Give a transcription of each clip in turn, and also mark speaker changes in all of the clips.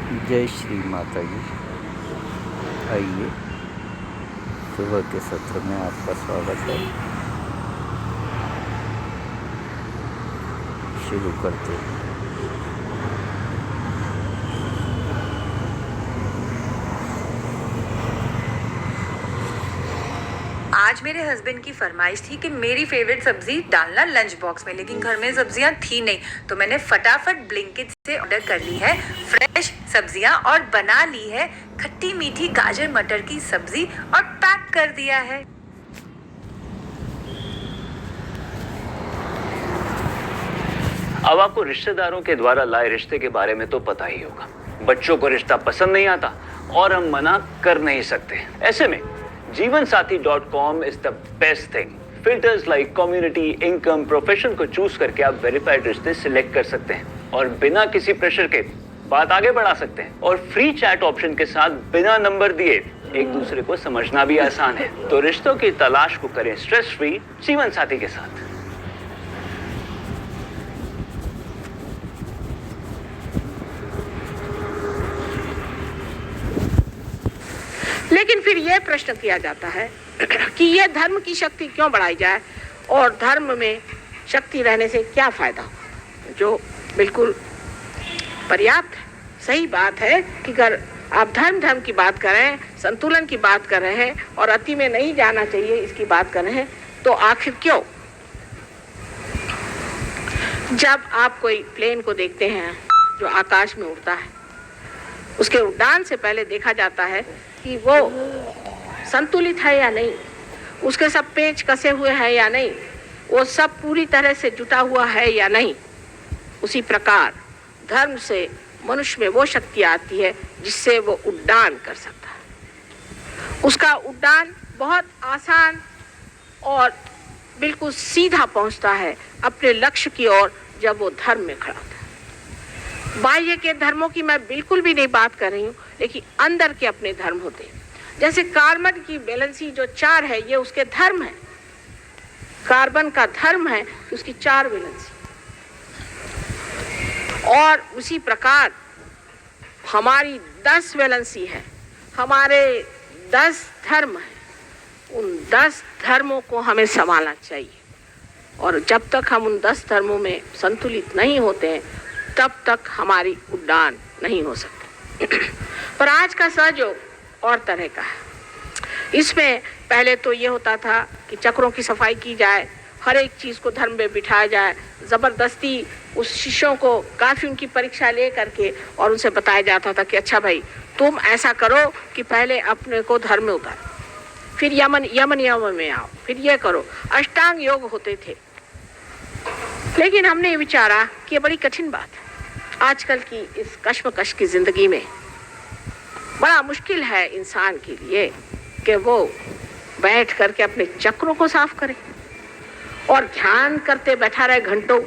Speaker 1: जय श्री माता जी। आइए, सुबह के सत्र में आपका स्वागत है। शुरू करते हैं।
Speaker 2: आज मेरे हस्बैंड की फरमाइश थी कि मेरी फेवरेट सब्जी डालना लंच बॉक्स में, लेकिन घर में सब्जियां थी नहीं, तो मैंने फटाफट ब्लिंकिट से ऑर्डर कर ली है फ्रेश सब्जियां और बना ली है खट्टी मीठी गाजर मटर की सब्जी और पैक कर दिया है।
Speaker 3: अब आपको रिश्तेदारों के द्वारा लाए रिश्ते के बारे में तो पता ही होगा। बच्चों को रिश्ता पसंद नहीं आता और हम मना कर नहीं सकते। ऐसे में जीवनसाथी.com is the best thing. Filters like community, income, profession को चूज करके आप वेरीफाइड रिश्ते सिलेक्ट कर सकते हैं और बिना किसी प्रेशर के बात आगे बढ़ा सकते हैं। और फ्री चैट ऑप्शन के साथ बिना नंबर दिए एक दूसरे को समझना भी आसान है। तो रिश्तों की तलाश को करें स्ट्रेस फ्री जीवन साथी के साथ।
Speaker 4: लेकिन फिर यह प्रश्न किया जाता है कि यह धर्म की शक्ति क्यों बढ़ाई जाए और धर्म में शक्ति रहने से क्या फायदा हो, जो बिल्कुल पर्याप्त है। सही बात है कि अगर आप धर्म की बात कर रहे हैं, संतुलन की बात कर रहे हैं और अति में नहीं जाना चाहिए इसकी बात कर रहे हैं, तो आखिर क्यों? जब आप कोई प्लेन को देखते हैं जो आकाश में उड़ता है, उसके उड़ान से पहले देखा जाता है कि वो संतुलित है या नहीं, उसके सब पेच कसे हुए हैं या नहीं, वो सब पूरी तरह से जुटा हुआ है या नहीं। उसी प्रकार धर्म से मनुष्य में वो शक्ति आती है जिससे वो उड्डान कर सकता है। उसका उड्डान बहुत आसान और बिल्कुल सीधा पहुंचता है अपने लक्ष्य की ओर जब वो धर्म में खड़ा होता है। बाह्य के धर्मों की मैं बिल्कुल भी नहीं बात कर रही हूँ, लेकिन अंदर के अपने धर्म होते हैं। जैसे कार्बन की वैलेंसी जो 4 है, ये उसके धर्म है। कार्बन का धर्म है कि उसकी 4 वैलेंसी। और उसी प्रकार हमारी 10 वैलेंसी है, हमारे 10 धर्म हैं। उन 10 धर्मों को हमें संभालना चाहिए और जब तक हम उन 10 धर्मों में संतुलित नहीं होते हैं तब तक हमारी उड़ान नहीं हो सकती। पर आज का सहयोग और तरह का है। इसमें पहले तो ये होता था कि चक्रों की सफाई की जाए, हर एक चीज़ को धर्म में बिठाया जाए, ज़बरदस्ती उस शिष्यों को काफ़ी उनकी परीक्षा ले करके और उनसे बताया जाता था कि अच्छा भाई तुम ऐसा करो कि पहले अपने को धर्म में उतारो, फिर यम में आओ, फिर ये करो। अष्टांग योग होते थे। लेकिन हमने ये विचारा कि ये बड़ी कठिन बात है। आजकल की इस कश्मकश की ज़िंदगी में बड़ा मुश्किल है इंसान के लिए कि वो बैठ करके अपने चक्रों को साफ करे और ध्यान करते बैठा रहे घंटों,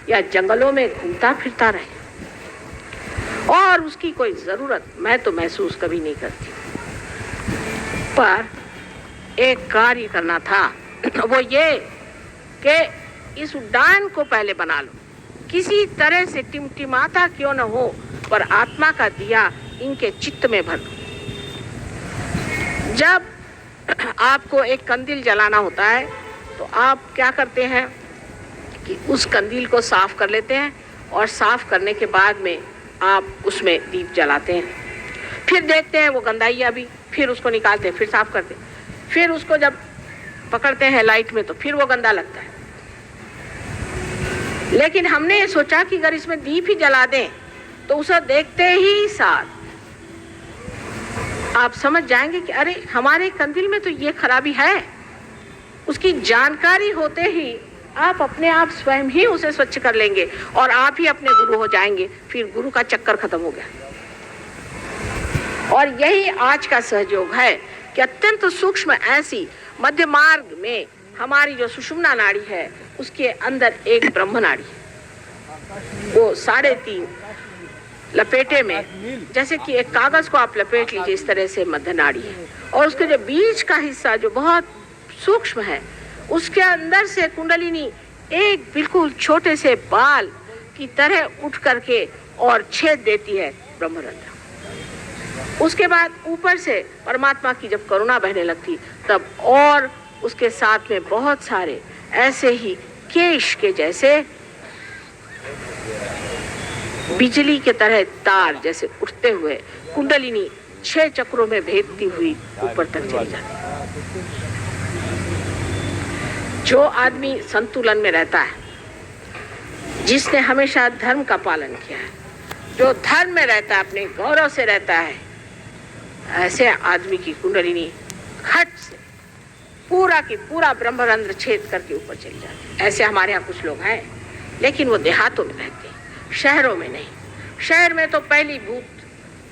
Speaker 4: या जंगलों में घूमता फिरता रहे। और उसकी कोई ज़रूरत मैं तो महसूस कभी नहीं करती। पर एक कार्य करना था, वो ये कि इस उड्डान को पहले बना लो, किसी तरह से टिमटिमाता क्यों न हो, पर आत्मा का दिया इनके चित्त में भर दो। जब आपको एक कंदील जलाना होता है तो आप क्या करते हैं कि उस कंदील को साफ कर लेते हैं और साफ करने के बाद में आप उसमें दीप जलाते हैं। फिर देखते हैं वो गंदाइयाँ भी, फिर उसको निकालते हैं, फिर साफ करते हैं, फिर उसको जब पकड़ते हैं लाइट में तो फिर वो गंदा लगता है। लेकिन हमने ये सोचा कि अगर इसमें दीप ही जला दें तो उसे देखते ही साथ आप समझ जाएंगे कि अरे हमारे कंदील में तो ये खराबी है। उसकी जानकारी होते ही आप अपने आप स्वयं ही उसे स्वच्छ कर लेंगे और आप ही अपने गुरु हो जाएंगे। फिर गुरु का चक्कर खत्म हो गया। और यही आज का सहयोग है कि अत्यंत सूक्ष्म ऐसी मध्य मार्ग में हमारी जो सुषुम्ना नाड़ी है उसके अंदर एक ब्रह्म नाड़ी है। वो 3.5 लपेटे में, जैसे कि एक कागज को आप लपेट लीजिए, इस तरह से मध्य नाड़ी है। और उसके जो बीच का हिस्सा जो बहुत सूक्ष्म है, उसके अंदर से कुंडलिनी एक बिल्कुल छोटे से बाल की तरह उठ करके और छेद देती है ब्रह्मरंध्र। उसके बाद ऊपर से परमात्मा की जब करुणा बहने लगती तब और उसके साथ में बहुत सारे ऐसे ही केश के जैसे बिजली के तरह तार जैसे उठते हुए कुंडलिनी 6 चक्रों में भेदती हुई ऊपर तक चली जाती है। जो आदमी संतुलन में रहता है, जिसने हमेशा धर्म का पालन किया है, जो धर्म में रहता है, अपने गौरव से रहता है, ऐसे आदमी की कुंडलिनी खट से पूरा की पूरा ब्रह्मरंध्र छेद करके ऊपर चली जाती है। ऐसे हमारे यहाँ कुछ लोग हैं, लेकिन वो देहातों में रहते हैं, शहरों में नहीं। शहर में तो पहली भूत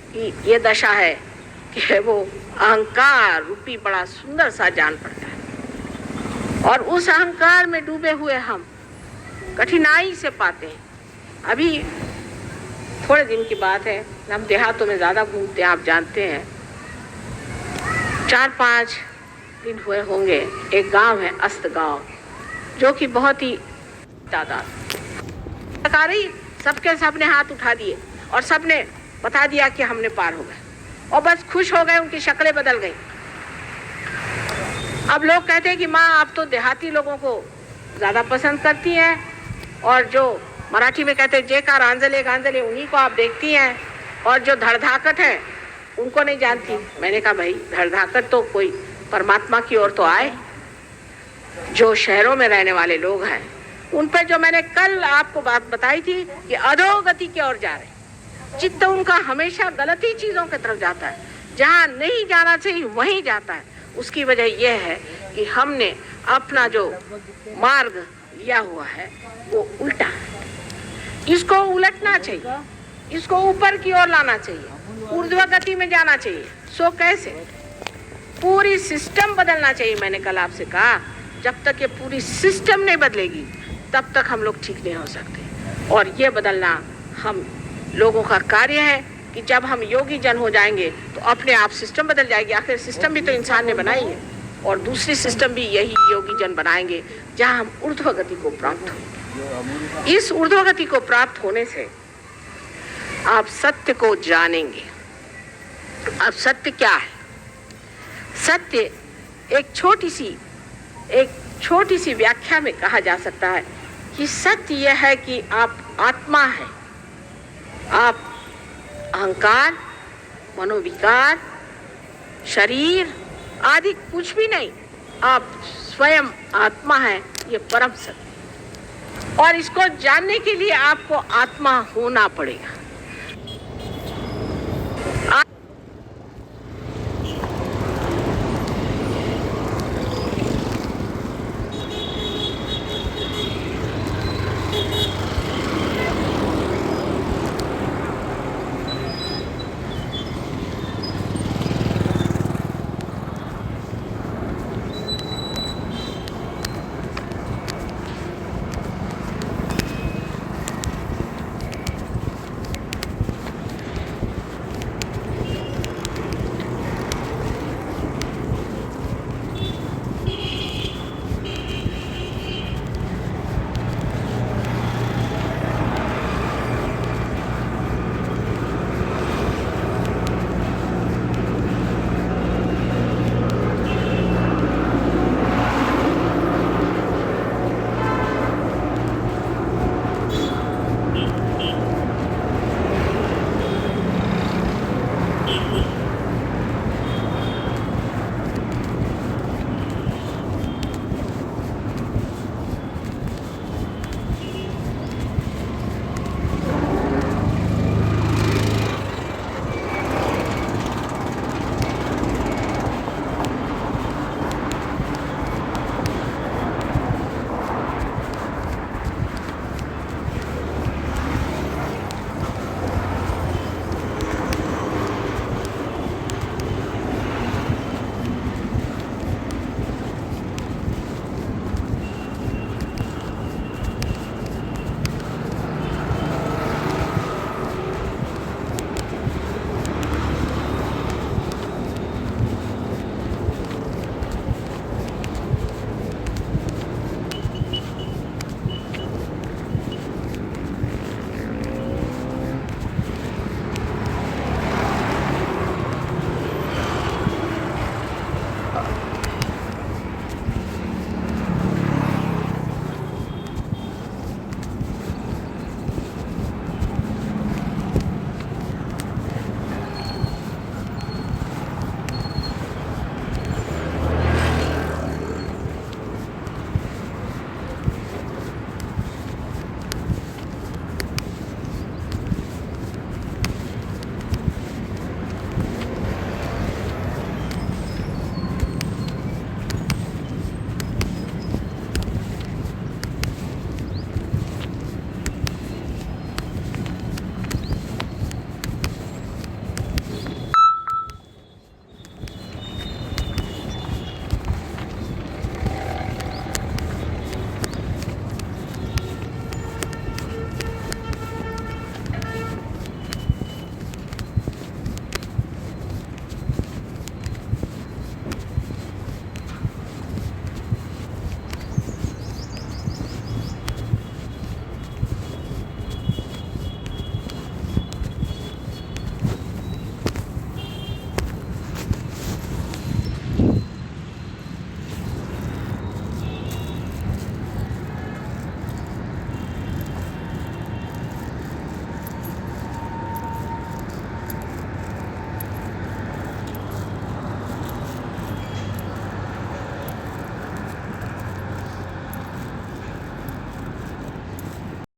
Speaker 4: की ये दशा है कि वो अहंकार रूपी बड़ा सुंदर सा जान पड़ता है, और उस अहंकार में डूबे हुए हम कठिनाई से पाते हैं। अभी थोड़े दिन की बात है, हम देहातों में ज़्यादा घूमते हैं, आप जानते हैं। 4-5 दिन हुए होंगे, एक गांव है अस्त गांव, जो कि बहुत ही तादाद सबके सबने हाथ उठा दिए और सबने बता दिया कि हमने पार हो गए, और बस खुश हो गए, उनकी शक्लें बदल गई। अब लोग कहते हैं कि माँ आप तो देहाती लोगों को ज़्यादा पसंद करती हैं, और जो मराठी में कहते हैं जेकार आंजले गांजले उन्हीं को आप देखती हैं, और जो धड़धाकट है उनको नहीं जानती। मैंने कहा भाई धड़धाकट तो कोई परमात्मा की ओर तो आए। जो शहरों में रहने वाले लोग हैं उन पर जो मैंने कल आपको बात बताई थी कि अधोगति की ओर जा रहे, चित्त उनका हमेशा गलत ही चीज़ों की तरफ जाता है, जहाँ नहीं जाना चाहिए वहीं जाता है। उसकी वजह यह है कि हमने अपना जो मार्ग लिया हुआ है वो उल्टा है। इसको उलटना चाहिए, इसको ऊपर की ओर लाना चाहिए, ऊर्ध्व गति में जाना चाहिए। सो कैसे? पूरी सिस्टम बदलना चाहिए। मैंने कल आपसे कहा जब तक ये पूरी सिस्टम नहीं बदलेगी तब तक हम लोग ठीक नहीं हो सकते, और ये बदलना हम लोगों का कार्य है कि जब हम योगी जन हो जाएंगे तो अपने आप सिस्टम बदल जाएगी। आखिर सिस्टम भी तो इंसान ने बनाई है, और दूसरी सिस्टम भी यही योगी जन बनाएंगे, जहां हम ऊर्ध्व गति को प्राप्त होंगे। इस ऊर्ध्व गति को प्राप्त होने से आप सत्य को जानेंगे। अब सत्य क्या है? सत्य एक छोटी सी व्याख्या में कहा जा सकता है कि सत्य यह है कि आप आत्मा है, आप अहंकार, मनोविकार, शरीर आदि कुछ भी नहीं, आप स्वयं आत्मा है, ये परम सत्य। और इसको जानने के लिए आपको आत्मा होना पड़ेगा।